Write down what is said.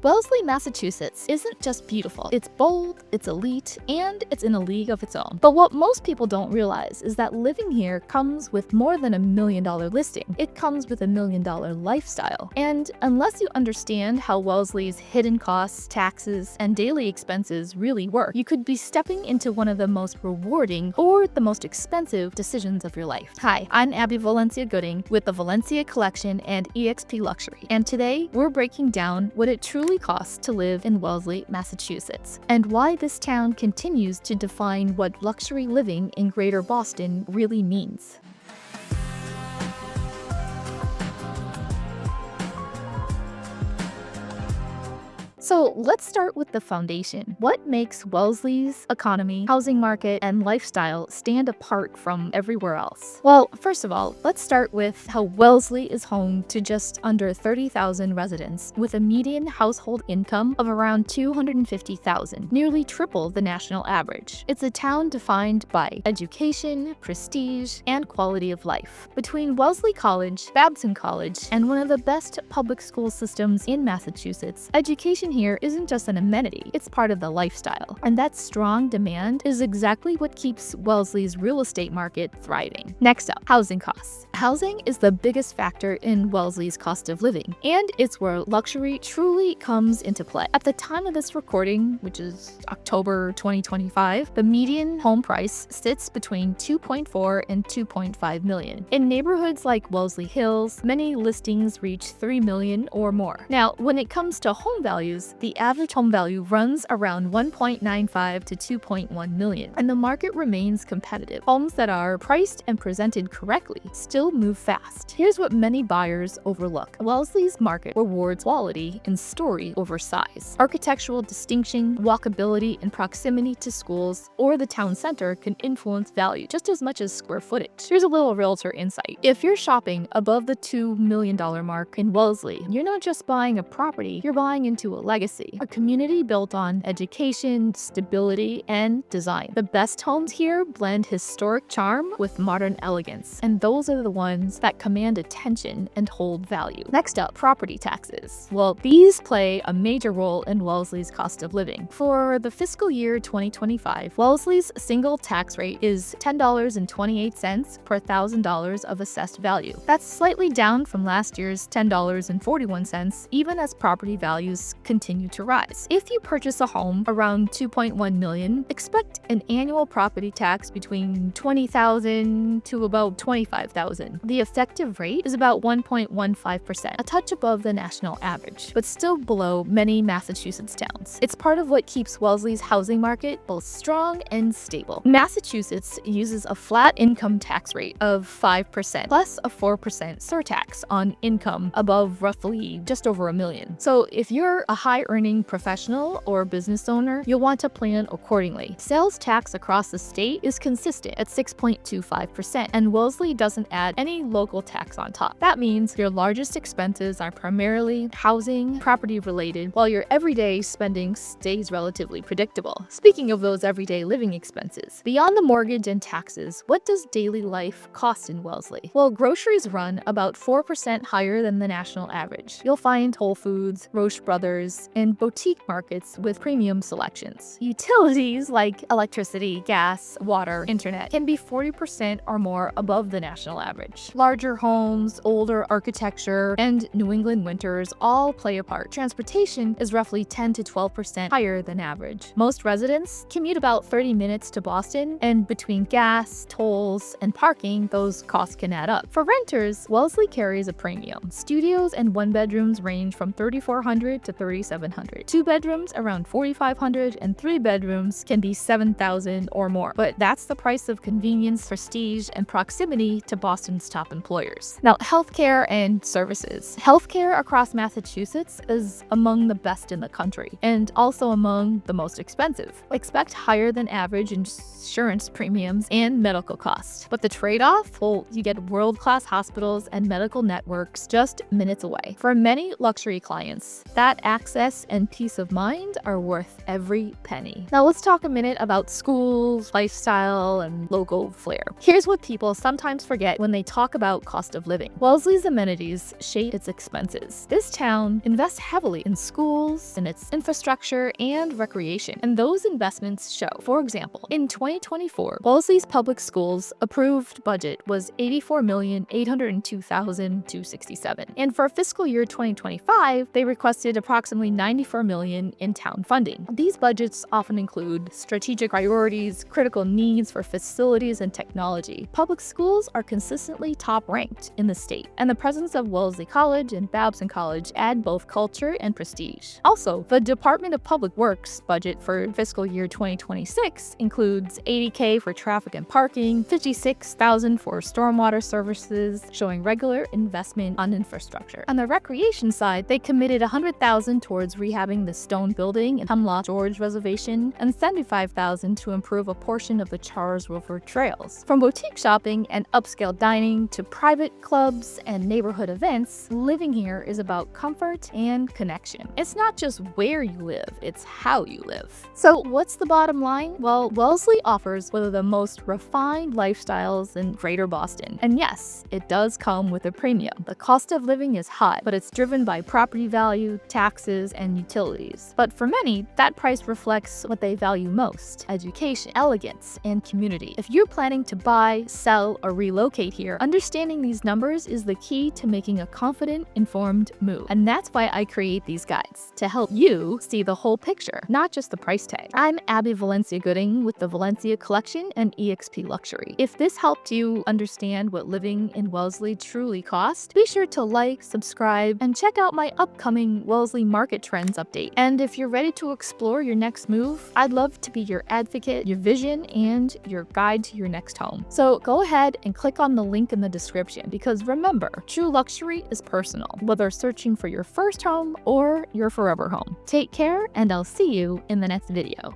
Wellesley, Massachusetts isn't just beautiful. It's bold, it's elite, and it's in a league of its own. But what most people don't realize is that living here comes with more than $1 million listing. It comes with $1 million lifestyle. And unless you understand how Wellesley's hidden costs, taxes, and daily expenses really work, you could be stepping into one of the most rewarding or the most expensive decisions of your life. Hi, I'm Abby Valencia-Gooding with the Valencia Collection and eXp Luxury. And today, we're breaking down what it truly costs to live in Wellesley, Massachusetts, and why this town continues to define what luxury living in Greater Boston really means. So let's start with the foundation. What makes Wellesley's economy, housing market, and lifestyle stand apart from everywhere else? Well, first of all, let's start with how Wellesley is home to just under 30,000 residents with a median household income of around $250,000, nearly triple the national average. It's a town defined by education, prestige, and quality of life. Between Wellesley College, Babson College, and one of the best public school systems in Massachusetts, education here isn't just an amenity, it's part of the lifestyle. And that strong demand is exactly what keeps Wellesley's real estate market thriving. Next up, housing costs. Housing is the biggest factor in Wellesley's cost of living, and it's where luxury truly comes into play. At the time of this recording, which is October 2025, the median home price sits between $2.4 and $2.5 million. In neighborhoods like Wellesley Hills, many listings reach $3 million or more. Now, when it comes to home values, the average home value runs around $1.95 to $2.1 million, and the market remains competitive. Homes that are priced and presented correctly still move fast. Here's what many buyers overlook. Wellesley's market rewards quality and story over size. Architectural distinction, walkability, and proximity to schools or the town center can influence value just as much as square footage. Here's a little realtor insight. If you're shopping above the $2 million mark in Wellesley, you're not just buying a property, you're buying into a legacy, a community built on education, stability, and design. The best homes here blend historic charm with modern elegance, and those are the ones that command attention and hold value. Next up, property taxes. Well, these play a major role in Wellesley's cost of living. For the fiscal year 2025, Wellesley's single tax rate is $10.28 per $1,000 of assessed value. That's slightly down from last year's $10.41, even as property values continue to rise. If you purchase a home around $2.1 million, expect an annual property tax between $20,000 to about $25,000. The effective rate is about 1.15%, a touch above the national average, but still below many Massachusetts towns. It's part of what keeps Wellesley's housing market both strong and stable. Massachusetts uses a flat income tax rate of 5% plus a 4% surtax on income above roughly just over $1 million. So if you're a high-earning professional or business owner, you'll want to plan accordingly. Sales tax across the state is consistent at 6.25%, and Wellesley doesn't add any local tax on top. That means your largest expenses are primarily housing, property-related, while your everyday spending stays relatively predictable. Speaking of those everyday living expenses, beyond the mortgage and taxes, what does daily life cost in Wellesley? Well, groceries run about 4% higher than the national average. You'll find Whole Foods, Roche Brothers, and boutique markets with premium selections. Utilities like electricity, gas, water, internet can be 40% or more above the national average. Larger homes, older architecture, and New England winters all play a part. Transportation is roughly 10 to 12% higher than average. Most residents commute about 30 minutes to Boston, and between gas, tolls, and parking, those costs can add up. For renters, Wellesley carries a premium. Studios and one-bedrooms range from $3,400 to $3,700. Two bedrooms around $4,500, and three bedrooms can be $7,000 or more. But that's the price of convenience, prestige, and proximity to Boston's top employers. Now, healthcare and services. Healthcare across Massachusetts is among the best in the country, and also among the most expensive. Expect higher than average insurance premiums and medical costs. But the trade-off? Well, you get world-class hospitals and medical networks just minutes away. For many luxury clients, that access access and peace of mind are worth every penny. Now let's talk a minute about schools, lifestyle, and local flair. Here's what people sometimes forget when they talk about cost of living. Wellesley's amenities shape its expenses. This town invests heavily in schools, in its infrastructure, and recreation, and those investments show. For example, in 2024, Wellesley's public schools approved budget was $84,802,267, and for fiscal year 2025, they requested approximately $94 million in town funding. These budgets often include strategic priorities, critical needs for facilities and technology. Public schools are consistently top-ranked in the state, and the presence of Wellesley College and Babson College add both culture and prestige. Also, the Department of Public Works budget for fiscal year 2026 includes $80K for traffic and parking, $56,000 for stormwater services, showing regular investment on infrastructure. On the recreation side, they committed $100,000 towards rehabbing the stone building in Hemlock George Reservation and $75,000 to improve a portion of the Charles River trails. From boutique shopping and upscale dining to private clubs and neighborhood events, living here is about comfort and connection. It's not just where you live, it's how you live. So what's the bottom line? Well, Wellesley offers one of the most refined lifestyles in Greater Boston. And yes, it does come with a premium. The cost of living is high, but it's driven by property value, taxes, and utilities. But for many, that price reflects what they value most: education, elegance, and community. If you're planning to buy, sell, or relocate here, understanding these numbers is the key to making a confident, informed move. And that's why I create these guides, to help you see the whole picture, not just the price tag. I'm Abby Valencia-Gooding with the Valencia Collection and eXp Luxury. If this helped you understand what living in Wellesley truly costs, be sure to like, subscribe, and check out my upcoming Wellesley Market Trends update. And if you're ready to explore your next move, I'd love to be your advocate, your vision, and your guide to your next home. So go ahead and click on the link in the description, because remember, true luxury is personal, whether searching for your first home or your forever home. Take care, and I'll see you in the next video.